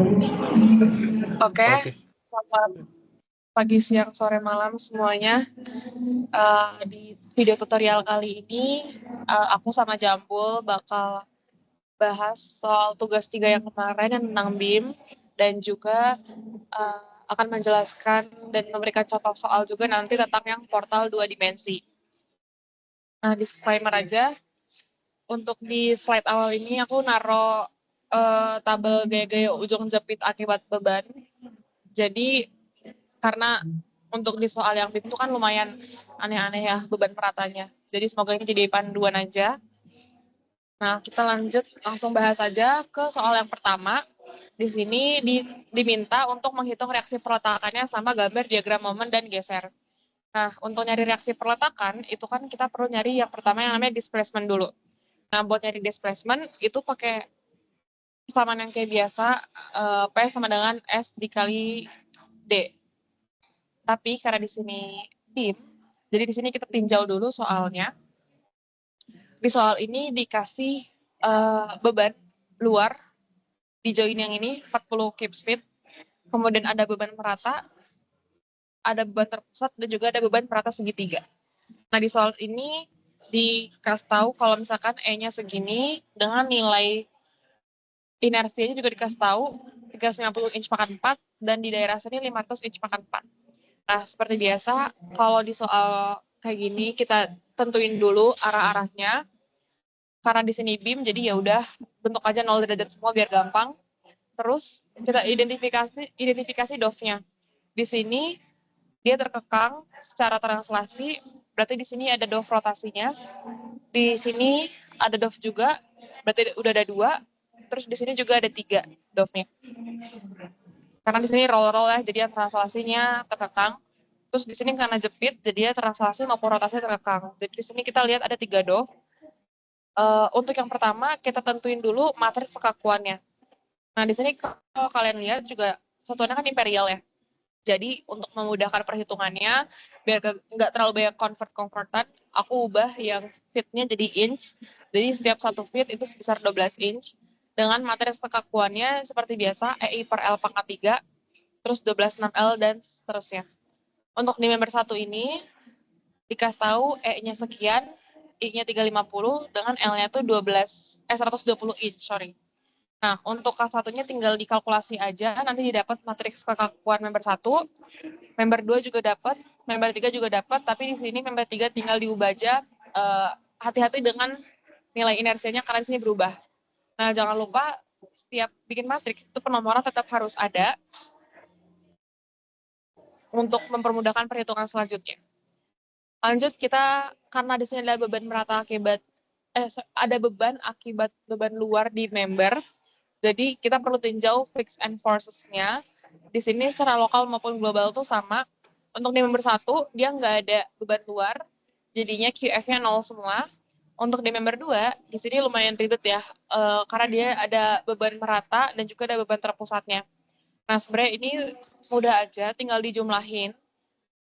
Oke, Oke. selamat pagi, siang, sore, malam semuanya. Di video tutorial kali ini, aku sama Jambul bakal bahas soal tugas 3 yang kemarin yang tentang BIM, dan juga eh, akan menjelaskan dan memberikan contoh soal juga nanti tentang yang portal 2 dimensi. Nah, disclaimer aja, untuk di slide awal ini aku naro tabel gaya-gaya ujung jepit akibat beban. Jadi karena untuk di soal yang BIM itu kan lumayan aneh-aneh ya beban meratanya. Jadi semoga ini jadi panduan aja. Nah, kita lanjut langsung bahas aja ke soal yang pertama. Di sini diminta untuk menghitung reaksi peletakannya sama gambar diagram momen dan geser. Nah, untuk nyari reaksi peletakan, itu kan kita perlu nyari yang pertama yang namanya displacement dulu. Nah, buat nyari displacement, itu pakai persamaan yang kayak biasa, P sama dengan S dikali D. Tapi karena di sini BIM, jadi di sini kita tinjau dulu soalnya. Di soal ini dikasih beban luar di join yang ini 40 kipspeed, kemudian ada beban merata, ada beban terpusat, dan juga ada beban merata segitiga. Nah, di soal ini dikasih tahu kalau misalkan E-nya segini dengan nilai inersianya juga dikasih tahu 350 inch makan 4 dan di daerah sini 500 inch makan 4. Nah, seperti biasa, kalau di soal kayak gini kita tentuin dulu arah-arahnya. Karena di sini BIM, jadi ya udah bentuk aja 0 derajat semua biar gampang. Terus kita identifikasi DOF-nya. Di sini dia terkekang secara translasi, berarti di sini ada DOF rotasinya. Di sini ada DOF juga, berarti udah ada 2. Terus di sini juga ada 3 DOF-nya. Karena di sini roll-roll ya, jadi yang translasinya terkekang. Terus di sini karena jepit, jadi ya translasi maupun rotasinya terkekang. Jadi di sini kita lihat ada 3 DOF. Untuk yang pertama, kita tentuin dulu matriks kekakuannya. Nah, di sini kalau kalian lihat juga satuannya kan imperial ya. Jadi untuk memudahkan perhitungannya, biar nggak terlalu banyak convert-convertan, aku ubah yang feet-nya jadi inch. Jadi setiap 1 feet itu sebesar 12 inch. Dengan matriks kekakuannya seperti biasa, EI per L pangkat 3, terus 12,6L, dan seterusnya. Untuk di member 1 ini, dikasih tahu E-nya sekian, I-nya 350, dengan L-nya tuh 120 inch, sorry. Nah, untuk K1-nya tinggal dikalkulasi aja, nanti didapat matriks kekakuan member 1, member 2 juga dapat, member 3 juga dapat, tapi di sini member 3 tinggal diubah aja, hati-hati dengan nilai inersianya karena di sini berubah. Nah, jangan lupa setiap bikin matriks itu penomoran tetap harus ada untuk mempermudahkan perhitungan selanjutnya. Lanjut kita, karena di sini ada beban merata akibat ada beban akibat beban luar di member. Jadi kita perlu tinjau fixed and forces-nya. Di sini secara lokal maupun global tuh sama. Untuk di member 1, dia nggak ada beban luar, jadinya QF-nya 0 semua. Untuk di member 2, di sini lumayan ribet ya, karena dia ada beban merata dan juga ada beban terpusatnya. Nah, sebenarnya ini mudah aja, tinggal dijumlahin.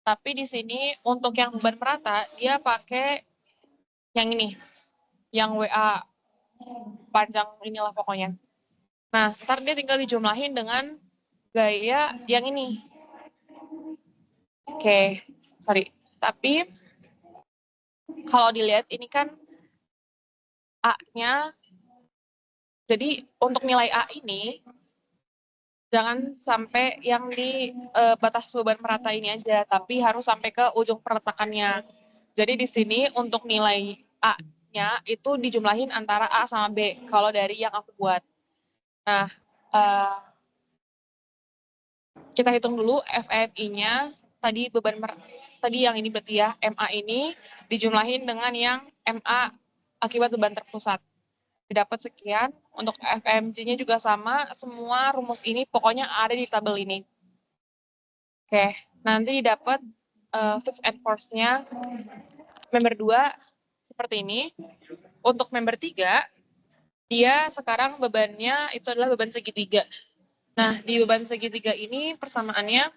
Tapi di sini untuk yang beban merata, dia pakai yang ini, yang WA panjang inilah pokoknya. Nah, ntar dia tinggal dijumlahin dengan gaya yang ini. Oke, sorry. Tapi kalau dilihat ini kan A-nya, jadi untuk nilai A ini jangan sampai yang di batas beban merata ini aja, tapi harus sampai ke ujung peletakannya. Jadi di sini untuk nilai A-nya itu dijumlahin antara A sama B kalau dari yang aku buat. Nah, kita hitung dulu FMI-nya. Tadi yang ini berarti ya, MA ini dijumlahin dengan yang MA akibat beban terpusat. Didapat sekian. Untuk FMG-nya juga sama, semua rumus ini pokoknya ada di tabel ini. Oke, nanti dapat fixed and force-nya member 2 seperti ini. Untuk member 3, dia sekarang bebannya itu adalah beban segitiga. Nah, di beban segitiga ini persamaannya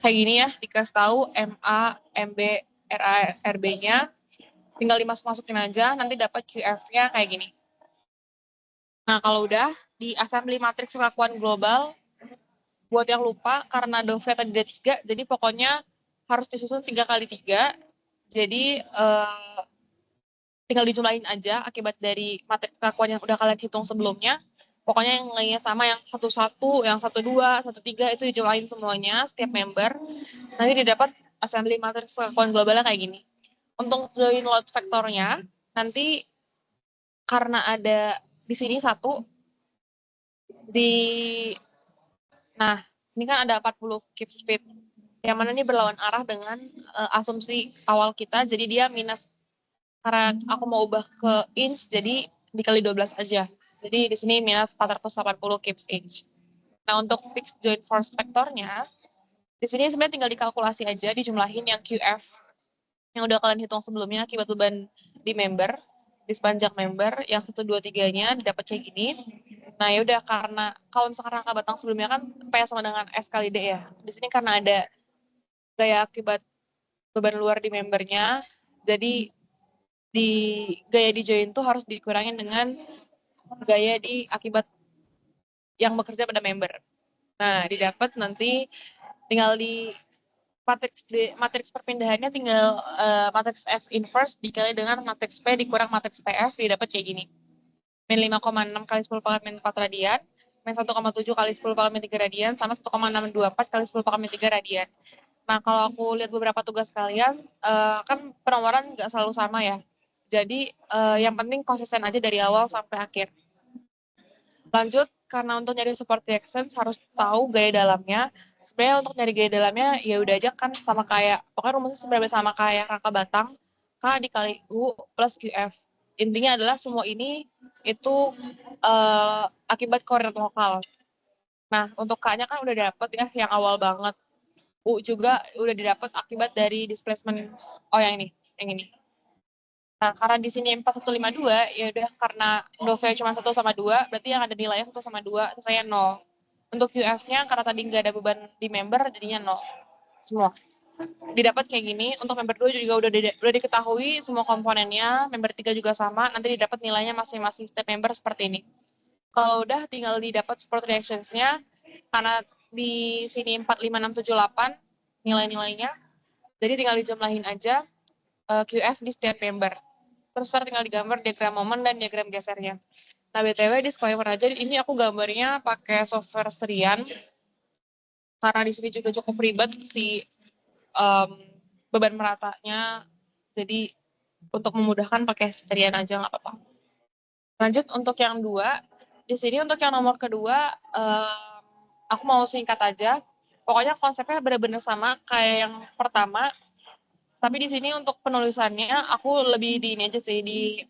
kayak gini ya, dikasih tahu MA, MB, RA, RB-nya. Tinggal dimasuk-masukin aja, nanti dapat QF-nya kayak gini. Nah, kalau udah di assembly matriks kekakuan global, buat yang lupa, karena Dove tadi ada 3, jadi pokoknya harus disusun 3 kali 3. Jadi, tinggal dijumlahin aja akibat dari matriks kekakuan yang udah kalian hitung sebelumnya. Pokoknya yang nilainya sama, yang 1-1, yang 1-2, 1-3, itu dijumlahin semuanya, setiap member. Nanti didapat assembly matriks kekakuan globalnya kayak gini. Untuk join load vektornya, nanti karena ada di sini 1, di nah ini kan ada 40 keep speed, yang mana ini berlawan arah dengan asumsi awal kita, jadi dia minus, karena aku mau ubah ke inch jadi dikali 12 aja, jadi di sini minus 480 keep inch. Nah, untuk fixed joint force vektornya di sini sebenarnya tinggal dikalkulasi aja, dijumlahin yang QF yang udah kalian hitung sebelumnya akibat beban di member, di sepanjang member, yang 1, 2, 3-nya didapat kayak gini. Nah, ya udah, karena kalau misalkan rangka batang sebelumnya kan P sama dengan S kali D ya. Di sini karena ada gaya akibat beban luar di membernya, jadi di gaya di join tuh harus dikurangin dengan gaya di akibat yang bekerja pada member. Nah, didapat nanti tinggal di matriks perpindahannya tinggal matriks S inverse dikali dengan matriks P dikurang matriks PF, didapat kayak gini. Min 5,6 kali 10 pangkat min 4 radian, min 1,7 kali 10 pangkat min 3 radian, sama 1,624 kali 10 pangkat min 3 radian. Nah, kalau aku lihat beberapa tugas kalian, kan penomoran nggak selalu sama ya. Jadi, yang penting konsisten aja dari awal sampai akhir. Lanjut, karena untuk nyari support reaction harus tahu gaya dalamnya. Sebenarnya untuk nyari gaya dalamnya ya udah aja kan sama kayak, pokoknya rumusnya sebenarnya sama kayak rangka batang, K dikali U plus QF. Intinya adalah semua ini itu akibat koordinat lokal. Nah, untuk K-nya kan udah dapet ya yang awal banget. U juga udah didapat akibat dari displacement, oh yang ini. Nah, karena di sini 4152, ya udah, karena Dove cuma 1/2, berarti yang ada nilainya 1/2, saya 0. Untuk QF-nya, karena tadi nggak ada beban di member, jadinya 0. Semua. Didapat kayak gini, untuk member 2 juga udah diketahui semua komponennya, member 3 juga sama, nanti didapat nilainya masing-masing setiap member seperti ini. Kalau udah, tinggal didapat support reactions-nya, karena di sini 4, 5, 6, 7, 8 nilai-nilainya, jadi tinggal dijumlahin aja QF di setiap member. Terus tinggal digambar diagram momen dan diagram gesernya. Nah, BTW disclaimer aja, ini aku gambarnya pakai software Strian, karena di sini juga cukup ribet si beban meratanya, jadi untuk memudahkan pakai Strian aja nggak apa-apa. Lanjut untuk yang 2, di sini untuk yang nomor kedua, aku mau singkat aja, pokoknya konsepnya benar-benar sama kayak yang pertama, tapi di sini untuk penulisannya aku lebih di ini aja sih, di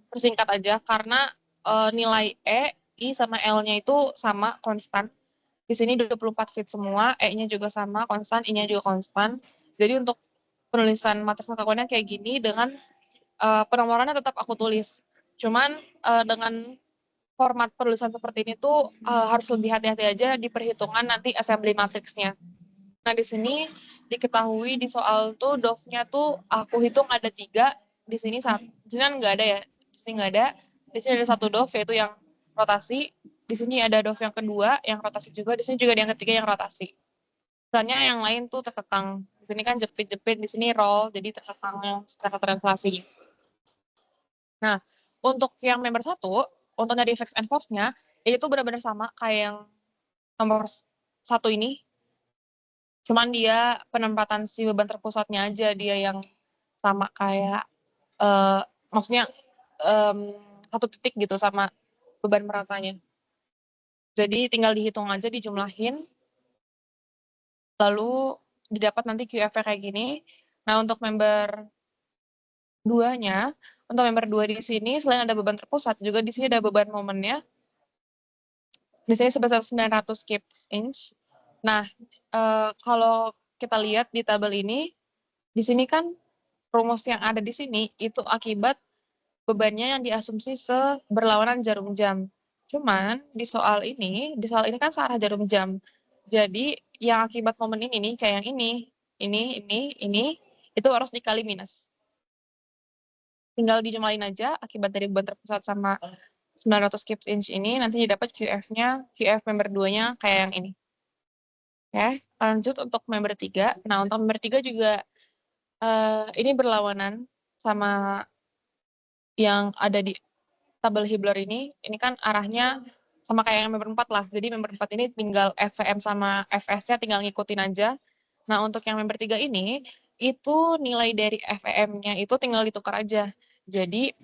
persingkat aja, karena nilai E, I sama L-nya itu sama, konstan. Di sini 24 feet semua, E-nya juga sama, konstan, I-nya juga konstan. Jadi untuk penulisan matriks kekakuannya kayak gini, dengan penomorannya tetap aku tulis. Cuman dengan format penulisan seperti ini tuh harus lebih hati-hati aja di perhitungan nanti assembly matriksnya. Nah, di sini diketahui di soal tuh dove-nya tuh aku hitung ada 3, di sini di sini kan nggak ada ya, di sini nggak ada, di sini ada 1 dove yaitu yang rotasi, di sini ada dove yang kedua yang rotasi juga, di sini juga ada yang ketiga yang rotasi. Misalnya yang lain tuh terkekang, di sini kan jepit-jepit, di sini roll, jadi terkekang secara translasi. Nah, untuk yang member 1, untuk nyari effects and force-nya, itu benar-benar sama kayak yang nomor 1 ini, cuman dia penempatan si beban terpusatnya aja dia yang sama kayak maksudnya satu titik gitu sama beban meratanya. Jadi tinggal dihitung aja, dijumlahin, lalu didapat nanti QF-nya kayak gini. Nah, untuk member 2-nya, untuk member 2 di sini selain ada beban terpusat, juga di sini ada beban momennya. Di sini sebesar 900 kPa. Nah, kalau kita lihat di tabel ini, di sini kan rumus yang ada di sini itu akibat bebannya yang diasumsi seberlawanan jarum jam. Cuman di soal ini kan searah jarum jam. Jadi yang akibat momen ini nih, kayak yang ini, itu harus dikali minus. Tinggal dijumlahin aja akibat dari beban terpusat sama 900 kips inch ini nanti didapat QF-nya, QF member 2-nya kayak yang ini. Oke, lanjut untuk member 3. Nah, untuk member 3 juga ini berlawanan sama yang ada di tabel Hibbeler ini. Ini kan arahnya sama kayak yang member 4 lah. Jadi member 4 ini tinggal FVM sama FS-nya tinggal ngikutin aja. Nah, untuk yang member 3 ini, itu nilai dari FVM-nya itu tinggal ditukar aja. Jadi,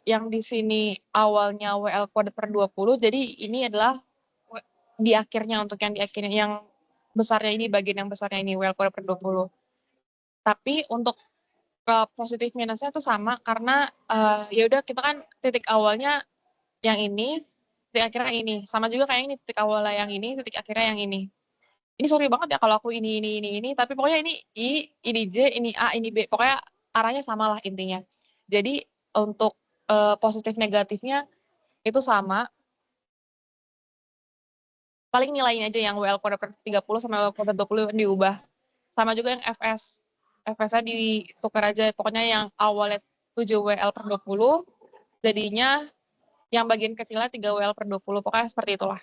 yang di sini awalnya WL kuadrat per 20, jadi ini adalah di akhirnya, untuk yang di akhirnya, yang besarnya ini, bagian yang besarnya ini, WL kuadrat per 20. Tapi untuk positif minusnya tuh sama, karena ya udah, kita kan titik awalnya yang ini, titik akhirnya ini. Sama juga kayak ini, titik awalnya yang ini, titik akhirnya yang ini. Ini sorry banget ya kalau aku ini, tapi pokoknya ini I, ini J, ini A, ini B. Pokoknya arahnya sama lah intinya. Jadi untuk positif negatifnya itu sama. Paling nilainya aja yang WL kuadrat per 30 sama WL kuadrat 20 diubah. Sama juga yang FS. FS-nya ditukar aja. Pokoknya yang awalnya 7 WL per 20, jadinya yang bagian kecilnya 3 WL per 20. Pokoknya seperti itulah.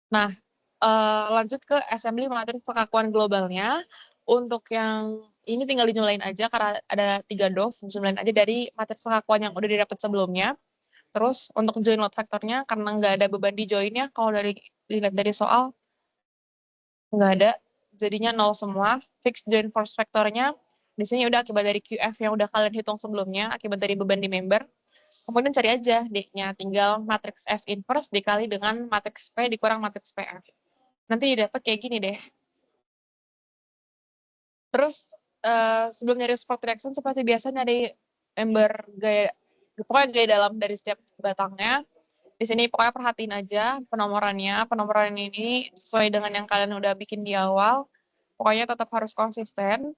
Nah, lanjut ke assembly materi kekakuan globalnya. Untuk yang ini tinggal dijumlahin aja karena ada 3 DOF, jumlahin aja dari materi kekakuan yang udah didapat sebelumnya. Terus untuk join load factornya, karena nggak ada beban di joinnya, kalau dilihat dari soal, nggak ada, jadinya 0 semua. Fixed join force factornya, di sini udah akibat dari QF yang udah kalian hitung sebelumnya, akibat dari beban di member. Kemudian cari aja D-nya, tinggal matriks S inverse dikali dengan matriks P dikurang matriks PF. Nanti dapat kayak gini deh. Terus sebelum nyari support reaction, seperti biasa nyari member gaya, pokoknya gaya dalam dari setiap batangnya. Di sini pokoknya perhatiin aja penomorannya. Penomoran ini sesuai dengan yang kalian udah bikin di awal. Pokoknya tetap harus konsisten.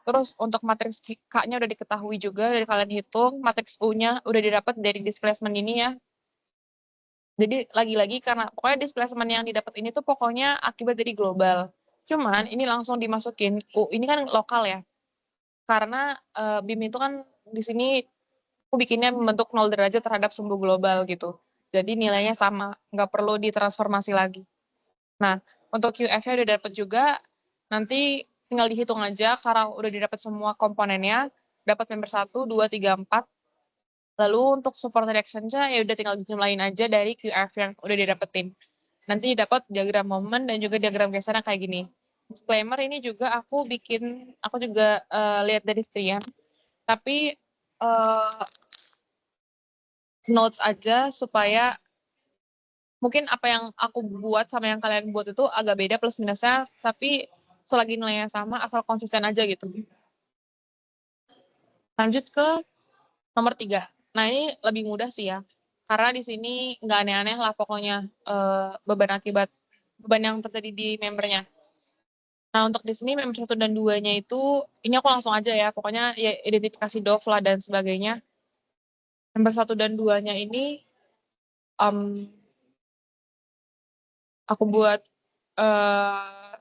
Terus untuk matriks K-nya udah diketahui juga dari kalian hitung. Matriks U-nya udah didapat dari displacement ini ya. Jadi lagi-lagi karena pokoknya displacement yang didapat ini tuh pokoknya akibat dari global. Cuman ini langsung dimasukin, ini kan lokal ya. Karena BIM itu kan di sini aku bikinnya membentuk 0 derajat terhadap sumbu global gitu. Jadi nilainya sama, nggak perlu ditransformasi lagi. Nah, untuk QF-nya udah dapat juga, nanti tinggal dihitung aja karena udah didapat semua komponennya, dapat member 1, 2, 3, 4. Lalu untuk support reaction-nya ya udah tinggal dijumlahin aja dari QF yang udah didapetin. Nanti dapat diagram momen dan juga diagram geseran kayak gini. Disclaimer, ini juga aku juga lihat dari Strian, tapi notes aja supaya mungkin apa yang aku buat sama yang kalian buat itu agak beda plus minusnya, tapi selagi nilainya sama asal konsisten aja gitu. Lanjut ke nomor 3. Nah, ini lebih mudah sih ya. Karena di sini nggak aneh-aneh lah pokoknya beban yang terjadi di membernya. Nah, untuk di sini member 1 dan 2-nya itu, ini aku langsung aja ya, pokoknya ya identifikasi DOF lah dan sebagainya. Member 1 dan 2-nya ini aku buat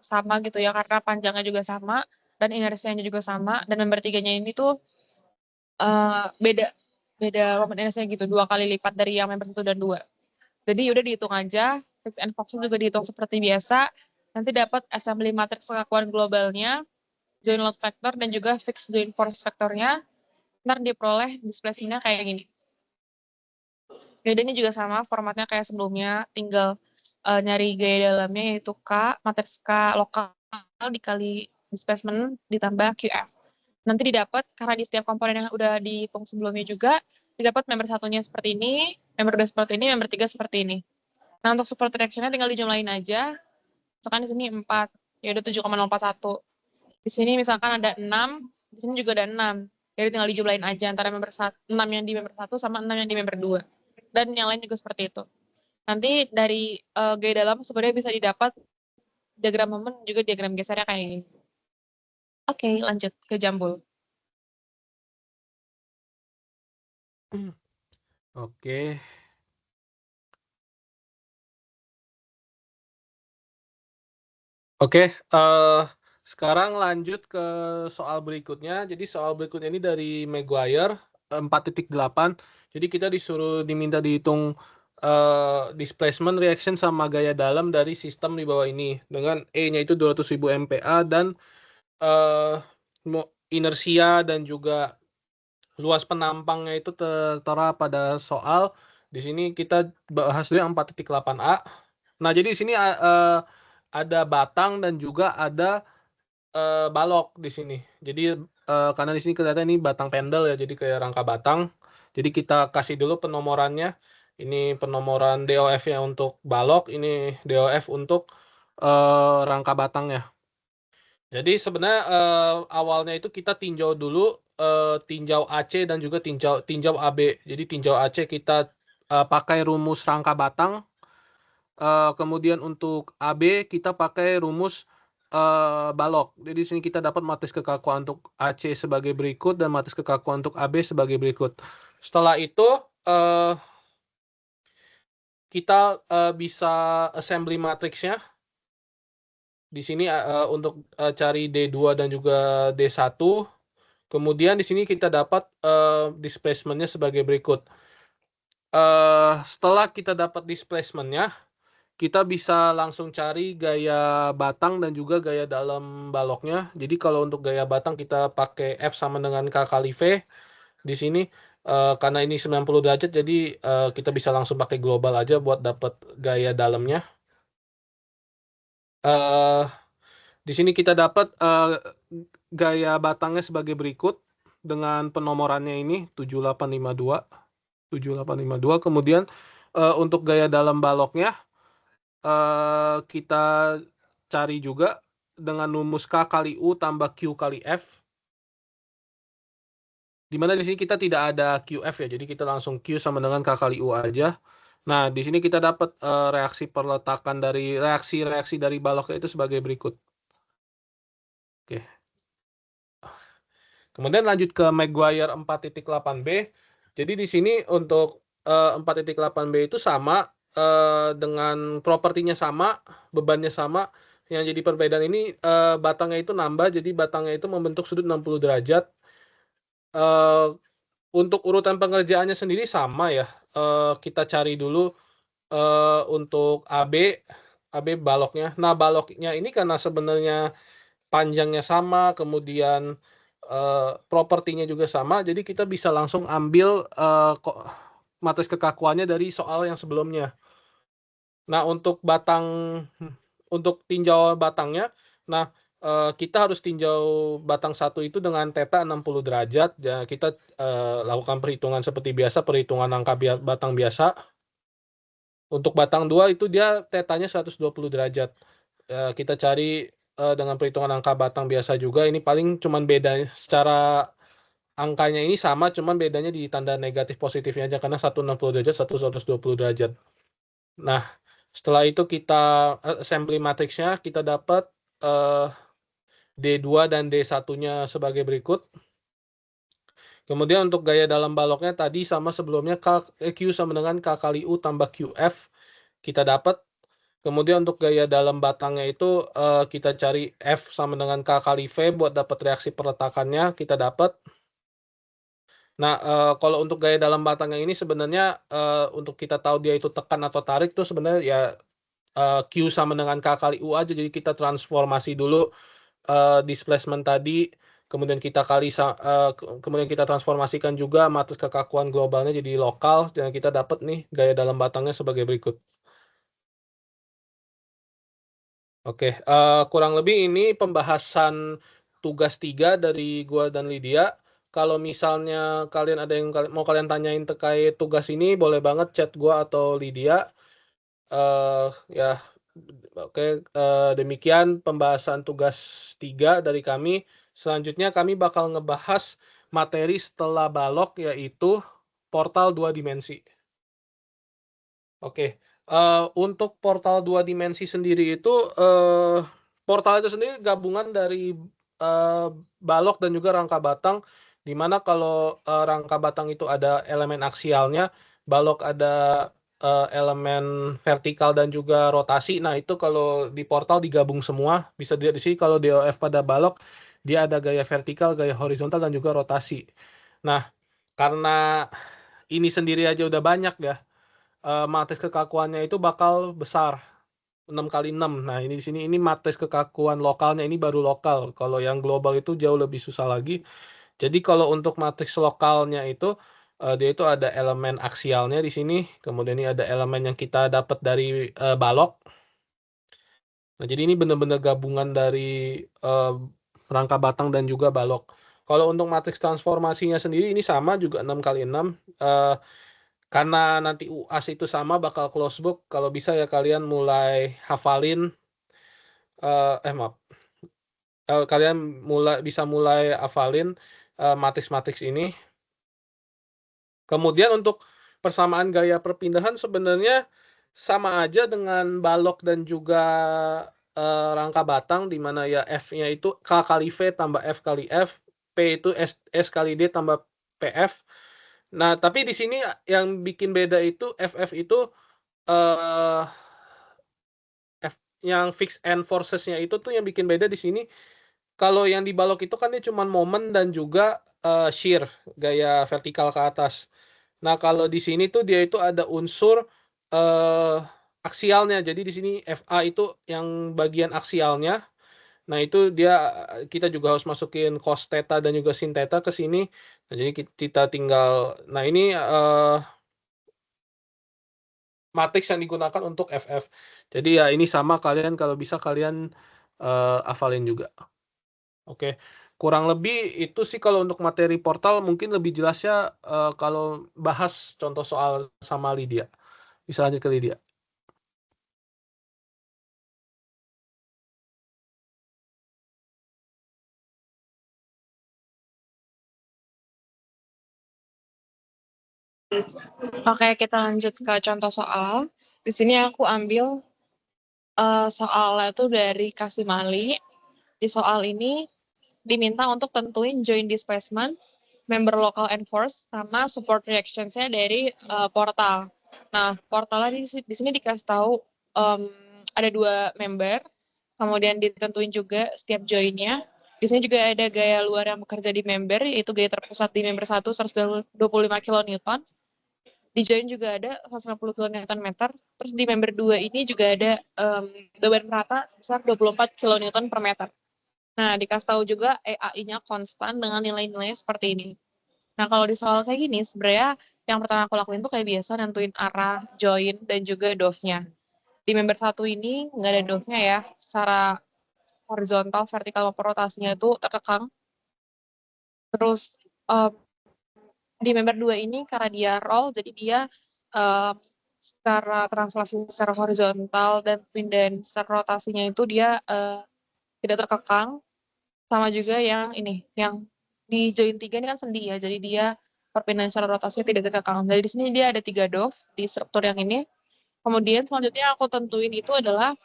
sama gitu ya, karena panjangnya juga sama dan inersianya juga sama, dan member 3-nya ini tuh beda momen inersinya gitu, 2 kali lipat dari yang member 1 dan 2. Jadi udah dihitung aja, fix and fox juga dihitung seperti biasa, nanti dapat assembly matrix kekakuan globalnya, join load factor, dan juga fixed join force factornya. Ntar diperoleh displacement-nya kayak gini. Bedanya juga sama, formatnya kayak sebelumnya, tinggal nyari gaya dalamnya yaitu K, matriks K lokal dikali displacement ditambah QF. Nanti didapat, karena di setiap komponen yang udah dihitung sebelumnya juga, didapat member 1-nya seperti ini, member 2 seperti ini, member 3 seperti ini. Nah, untuk support reaction-nya tinggal dijumlahin aja. Misalkan di sini 4, ya udah 7,041. Di sini misalkan ada 6, di sini juga ada 6. Jadi tinggal dijumlahin aja antara 6 yang di member 1 sama 6 yang di member 2. Dan yang lain juga seperti itu. Nanti dari gaya dalam sebenarnya bisa didapat diagram momen juga diagram gesernya kayak gini. Oke, lanjut ke jambul. Oke. Oke, sekarang lanjut ke soal berikutnya. Jadi soal berikutnya ini dari Maguire 4.8. Jadi kita diminta dihitung displacement, reaction, sama gaya dalam dari sistem di bawah ini dengan E-nya itu 200.000 MPa dan inersia dan juga luas penampangnya itu tertera pada soal. Di sini kita bahas dulu yang 4.8a. Nah, jadi di sini ada batang dan juga ada balok di sini. Jadi karena di sini kelihatan ini batang pendel ya, jadi kayak rangka batang. Jadi kita kasih dulu penomorannya. Ini penomoran DOF-nya untuk balok, ini DOF untuk rangka batangnya. Jadi sebenarnya awalnya itu kita tinjau dulu tinjau AC dan juga tinjau AB. Jadi tinjau AC kita pakai rumus rangka batang. Kemudian untuk AB kita pakai rumus balok. Jadi di sini kita dapat matris kekakuan untuk AC sebagai berikut dan matris kekakuan untuk AB sebagai berikut. Setelah itu kita bisa assembly matriksnya. Di sini untuk cari D2 dan juga D1. Kemudian di sini kita dapat displacement-nya sebagai berikut. Setelah kita dapat displacement-nya, kita bisa langsung cari gaya batang dan juga gaya dalam baloknya. Jadi kalau untuk gaya batang kita pakai F sama dengan K kali V. Di sini karena ini 90 derajat, jadi kita bisa langsung pakai global aja buat dapat gaya dalamnya. Di sini kita dapat gaya batangnya sebagai berikut dengan penomorannya ini 7852. Kemudian untuk gaya dalam baloknya kita cari juga dengan rumus K kali U tambah Q kali F. Dimana di sini kita tidak ada QF ya, jadi kita langsung Q sama dengan K kali U aja. Nah, di sini kita dapat reaksi perletakan dari reaksi dari baloknya itu sebagai berikut. Oke. Kemudian lanjut ke Maguire 4.8b. Jadi di sini untuk 4.8b itu sama dengan propertinya sama, bebannya sama. Yang jadi perbedaan ini batangnya itu nambah, jadi batangnya itu membentuk sudut 60 derajat. Untuk urutan pengerjaannya sendiri sama ya. Kita cari dulu untuk AB baloknya. Nah, baloknya ini karena sebenarnya panjangnya sama, kemudian propertinya juga sama, jadi kita bisa langsung ambil matris kekakuannya dari soal yang sebelumnya. Nah, untuk tinjau batangnya, nah kita harus tinjau batang satu itu dengan theta 60 derajat. Ya, kita lakukan perhitungan seperti biasa, perhitungan angka batang biasa. Untuk batang 2 itu dia tetanya 120 derajat. Kita cari dengan perhitungan angka batang biasa juga. Ini paling cuman beda secara angkanya ini sama, cuman bedanya di tanda negatif positifnya aja karena 160 derajat, 120 derajat. Nah, setelah itu kita assembly matriksnya kita dapat D2 dan D1-nya sebagai berikut. Kemudian untuk gaya dalam baloknya tadi sama sebelumnya Q sama dengan K kali U tambah QF kita dapat. Kemudian untuk gaya dalam batangnya itu kita cari F sama dengan K kali V buat dapat reaksi perletakannya kita dapat. Nah, kalau untuk gaya dalam batangnya ini sebenarnya untuk kita tahu dia itu tekan atau tarik tuh sebenarnya ya Q sama dengan K kali U aja. Jadi kita transformasi dulu displacement tadi, kemudian kita kemudian kita transformasikan juga matris kekakuan globalnya jadi lokal dan kita dapat nih gaya dalam batangnya sebagai berikut. Oke, kurang lebih ini pembahasan tugas 3 dari gua dan Lydia. Kalau misalnya kalian ada yang mau kalian tanyain terkait tugas ini, boleh banget chat gua atau Lydia. Ya, oke, demikian pembahasan tugas 3 dari kami. Selanjutnya kami bakal ngebahas materi setelah balok, yaitu portal 2 dimensi. Oke, untuk portal 2 dimensi sendiri itu, portal itu sendiri gabungan dari balok dan juga rangka batang, di mana kalau rangka batang itu ada elemen aksialnya, balok ada elemen vertikal dan juga rotasi. Nah, itu kalau di portal digabung semua. Bisa dilihat di sini kalau DOF pada balok, dia ada gaya vertikal, gaya horizontal, dan juga rotasi. Nah, karena ini sendiri aja udah banyak ya, matriks kekakuannya itu bakal besar, 6 kali 6. Nah, ini di sini ini matriks kekakuan lokalnya, ini baru lokal. Kalau yang global itu jauh lebih susah lagi. Jadi kalau untuk matriks lokalnya itu, dia itu ada elemen aksialnya di sini, kemudian ini ada elemen yang kita dapat dari, balok. Nah, jadi ini benar-benar gabungan dari, rangka batang dan juga balok. Kalau untuk matriks transformasinya sendiri ini sama juga 6 kali 6, karena nanti UAS itu sama bakal close book, kalau bisa ya kalian mulai hafalin, maaf, kalian bisa mulai hafalin, matriks-matriks ini. Kemudian untuk persamaan gaya perpindahan sebenarnya sama aja dengan balok dan juga, rangka batang, di mana ya F-nya itu K kali V tambah F kali F, P itu S kali D tambah PF. Nah, tapi di sini yang bikin beda itu FF itu, eee, F yang fixed end forces-nya itu tuh yang bikin beda di sini, kalau yang di balok itu kan dia cuman momen dan juga, shear, gaya vertikal ke atas. Nah, kalau di sini tuh dia itu ada unsur, eee, aksialnya. Jadi di sini FA itu yang bagian aksialnya. Nah, itu dia kita juga harus masukin cos theta dan juga sin theta ke sini. Nah, jadi kita tinggal nah ini, matriks yang digunakan untuk FF. Jadi ya ini sama kalian kalau bisa kalian, hafalin juga. Oke, kurang lebih itu sih kalau untuk materi portal mungkin lebih jelasnya, kalau bahas contoh soal sama Lydia. Bisa lanjut ke Lydia. Oke, kita lanjut ke contoh soal. Di sini aku ambil soalnya tuh dari Kasimali. Di soal ini diminta untuk tentuin joint displacement, member local and force, sama support reactions-nya dari portal. Nah, portalnya di sini dikasih tahu ada 2 member, kemudian ditentuin juga setiap join-nya. Di sini juga ada gaya luar yang bekerja di member, yaitu gaya terpusat di member 1 125 kN. Di join juga ada 150 kN, terus di member 2 ini juga ada beban rata sebesar 24 kN/meter. Nah, dikasih tahu juga EAI-nya konstan dengan nilai-nilai seperti ini. Nah, kalau di soal kayak gini, sebenarnya yang pertama aku lakuin tuh kayak biasa nentuin arah, join, dan juga dove-nya. Di member 1 ini nggak ada dove-nya ya, secara horizontal, vertikal, maupun rotasinya itu terkekang. Terus di member 2 ini karena dia roll, jadi dia secara translasi secara horizontal dan pindahan secara rotasinya itu dia tidak terkekang. Sama juga yang ini, yang di join 3 ini kan sendi ya, jadi dia perpindahan secara rotasinya tidak terkekang. Jadi di sini dia ada 3 dove di struktur yang ini. Kemudian selanjutnya aku tentuin itu adalah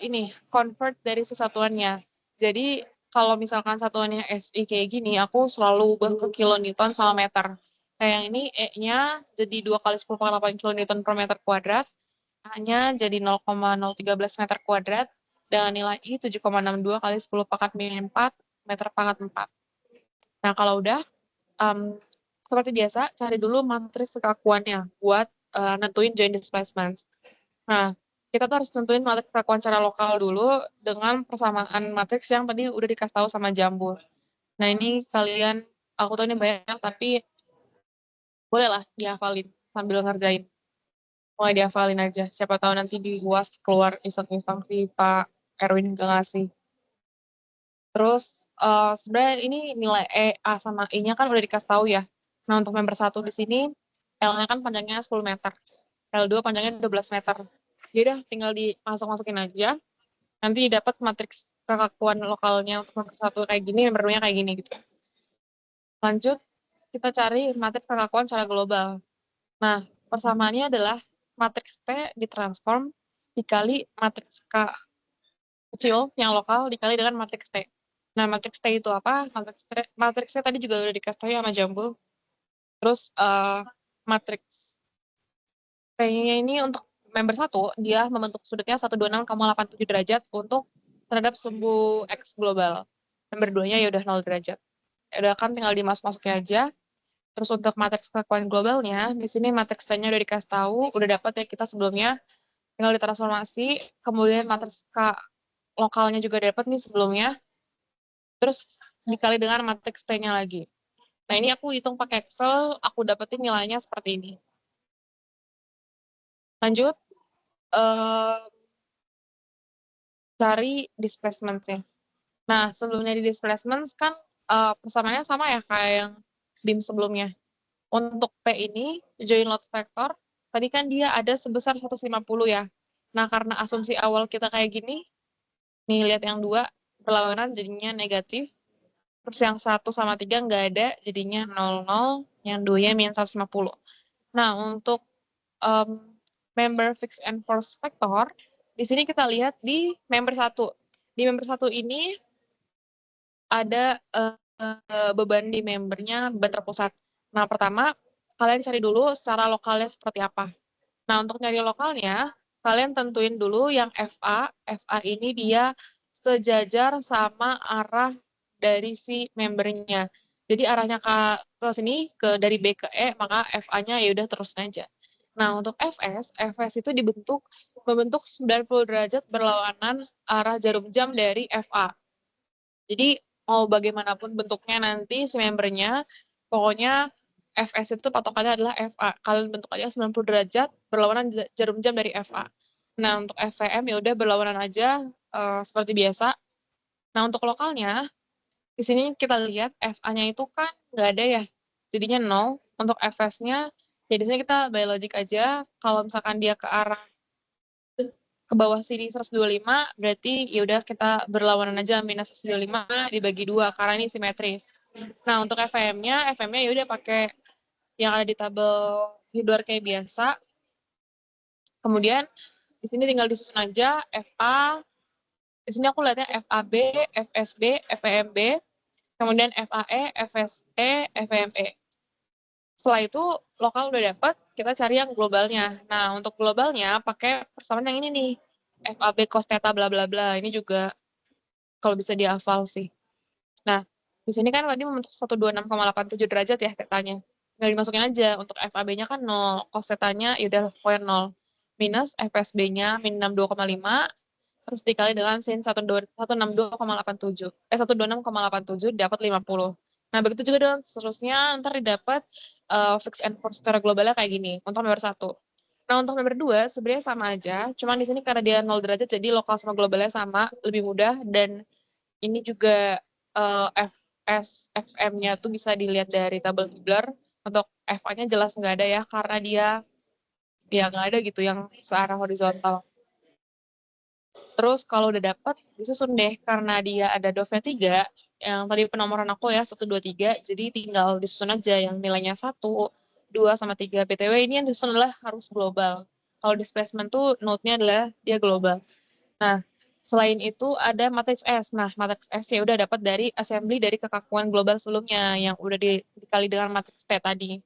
ini convert dari sesatuannya. Jadi kalau misalkan satuannya SI kayak gini, aku selalu ubah ke kilonewton sama meter. Kayak yang ini E-nya jadi 2 kali 10⁸ kilonewton per meter kuadrat, A-nya jadi 0,013 meter kuadrat, dengan nilai I 7,62 kali 10⁻4 meter pangkat 4. Nah, kalau udah, seperti biasa, cari dulu matriks kekakuannya buat nentuin joint displacement. Nah, kita tuh harus nentuin matriks kekakuan secara lokal dulu dengan persamaan matriks yang tadi udah dikasih tahu sama Jambul. Nah, ini kalian, aku tahu ini banyak, tapi bolehlah dihafalin sambil ngerjain. Mulai dihafalin aja. Siapa tahu nanti di UAS keluar iseng-iseng si Pak Erwin nggak ngasih. Terus sebenarnya ini nilai E, A, sama I-nya kan udah dikasih tahu ya. Nah, untuk member 1 di sini, L-nya kan panjangnya 10 meter. L2 panjangnya 12 meter. Jadi udah tinggal dimasuk-masukin aja. Nanti dapat matriks kekakuan lokalnya untuk member 1 kayak gini, member 2-nya kayak gini gitu. Lanjut, kita cari matriks kekakuan secara global. Nah, persamaannya adalah matriks T ditransform dikali matriks K kecil yang lokal dikali dengan matriks T. Nah, matriks T itu apa? Matriks T tadi juga udah dikasih tahu ya sama Jambul. Terus matriks T-nya ini untuk member 1, dia membentuk sudutnya 126,87 derajat untuk terhadap sumbu X global. Member 2-nya ya udah 0 derajat. Ya udah kan tinggal dimasuk-masukin aja. Terus untuk matriks kekuatan globalnya, di sini matriks T-nya udah dikasih tahu, udah dapat ya kita sebelumnya, tinggal ditransformasi, kemudian matriks K lokalnya juga dapat nih sebelumnya, terus dikali dengan matriks T-nya lagi. Nah, ini aku hitung pakai Excel, aku dapetin nilainya seperti ini. Lanjut, eh, cari displacement-nya. Nah, sebelumnya di displacement kan persamaannya sama ya kayak yang BIM sebelumnya. Untuk P ini, join load factor, tadi kan dia ada sebesar 150 ya. Nah, karena asumsi awal kita kayak gini, nih lihat yang 2, berlawanan jadinya negatif. Terus yang 1 sama 3 nggak ada, jadinya 00, yang 2-nya minus 150. Nah, untuk member fixed and force factor, di sini kita lihat di member 1. Di member 1 ini ada beban di membernya, beban terpusat. Nah, pertama, kalian cari dulu secara lokalnya seperti apa. Nah, untuk nyari lokalnya, kalian tentuin dulu yang FA. FA ini dia sejajar sama arah dari si membernya. Jadi arahnya ke sini, dari B ke E, maka FA-nya ya udah terus aja. Nah, untuk FS itu membentuk 90 derajat berlawanan arah jarum jam dari FA. Jadi mau bagaimanapun bentuknya nanti si membernya, pokoknya FS itu patokannya adalah FA. Kalian bentuk aja 90 derajat berlawanan jarum jam dari FA. Nah, untuk FVM ya udah berlawanan aja seperti biasa. Nah, untuk lokalnya, di sini kita lihat FA-nya itu kan nggak ada ya. Jadinya 0. Untuk FS-nya, ya di sini kita by logic aja. Kalau misalkan dia ke arah ke bawah sini 125, berarti ya udah kita berlawanan aja minus 125 dibagi 2 karena ini simetris. Nah, untuk FM-nya ya udah pakai yang ada di tabel di luar kayak biasa. Kemudian di sini tinggal disusun aja FA. Di sini aku lihatnya FAB, FSB, FEMB, kemudian FAE, FSE, FEME. Setelah itu lokal udah dapat, kita cari yang globalnya. Nah, untuk globalnya pakai persamaan yang ini nih. FAB cos theta bla bla bla. Ini juga kalau bisa dihafal sih. Nah, di sini kan tadi membentuk 126,87 derajat ya tetanya. Nggak dimasukin aja. Untuk FAB-nya kan 0, cos theta-nya ya udah pokoknya 0. Minus FSB-nya min 62,5, terus dikali dengan sin 162,87. 126,87 dapat 50. Nah, begitu juga dengan seterusnya, ntar didapat fix and force secara globalnya kayak gini, untuk member 1. Nah, untuk member 2 sebenarnya sama aja, cuman di sini karena dia 0 derajat, jadi lokal sama globalnya sama, lebih mudah, dan ini juga FS, FM-nya tuh bisa dilihat dari tabel Fibler. Untuk FA-nya jelas nggak ada ya, karena dia ya nggak ada gitu yang searah horizontal. Terus kalau udah dapat, disusun deh, karena dia ada dovnya 3, yang tadi penomoran aku ya, 1, 2, 3, jadi tinggal disusun aja yang nilainya 1, 2, sama 3. BTW ini yang disusun adalah harus global. Kalau displacement tuh note-nya adalah dia global. Nah, selain itu ada matriks S. Nah, matriks S ya udah dapat dari assembly dari kekakuan global sebelumnya yang udah dikali dengan matriks T tadi.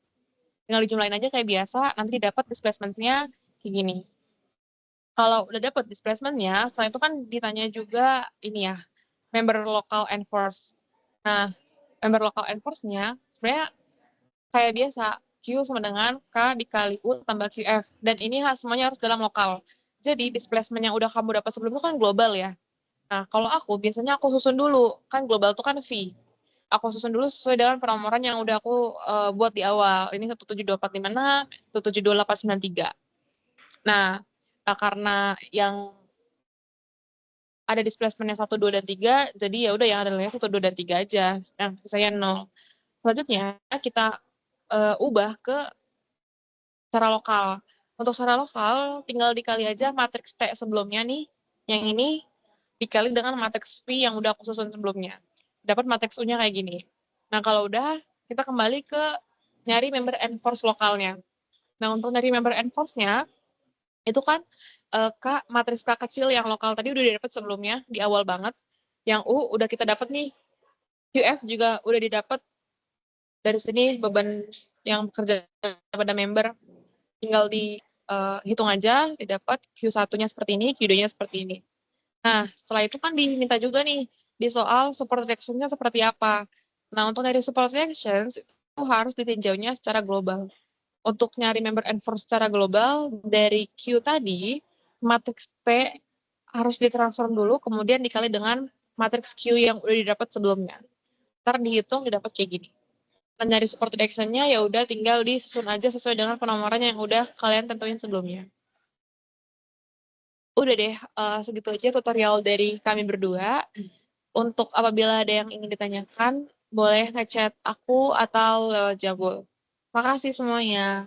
Tinggal dijumlahin aja kayak biasa, nanti dapat displacement-nya kayak gini. Kalau udah dapat displacement-nya, setelah itu kan ditanya juga ini ya, member local enforce. Nah, member local enforce-nya sebenarnya kayak biasa, Q sama dengan K dikali U tambah QF. Dan ini semuanya harus dalam lokal. Jadi displacement yang udah kamu dapat sebelum itu kan global ya. Nah, kalau aku biasanya aku susun dulu. Kan global itu kan V. Aku susun dulu sesuai dengan penomoran yang udah aku buat di awal. Ini 172456, 172893. Nah, karena yang ada displacement-nya 1, 2, dan 3, jadi ya udah yang ada nilainya 1, 2, dan 3 aja. Yang sisanya 0. Selanjutnya kita ubah ke secara lokal. Untuk secara lokal, tinggal dikali aja matriks T sebelumnya nih, yang ini dikali dengan matriks V yang udah aku susun sebelumnya. Dapat matriks U-nya kayak gini. Nah, kalau udah, kita kembali ke nyari member enforce lokalnya. Nah, untuk nyari member enforce-nya, itu kan matriks K kecil yang lokal tadi udah didapat sebelumnya, di awal banget. Yang U udah kita dapat nih. QF juga udah didapat dari sini beban yang bekerja pada member. Tinggal dihitung aja, didapat Q1-nya seperti ini, Q2-nya seperti ini. Nah, setelah itu kan diminta juga nih, di soal support reaction-nya seperti apa. Nah, untuk dari support reactions, harus ditinjaunya secara global. Untuk nyari member N4 secara global, dari Q tadi, matriks P harus ditransform dulu, kemudian dikali dengan matriks Q yang udah didapat sebelumnya. Ntar dihitung didapat kayak gini. Nah, nyari supported action-nya ya udah tinggal disusun aja sesuai dengan penomoran yang udah kalian tentuin sebelumnya. Udah deh, segitu aja tutorial dari kami berdua. Untuk apabila ada yang ingin ditanyakan, boleh ngechat aku atau lewat Jabul. Makasih semuanya.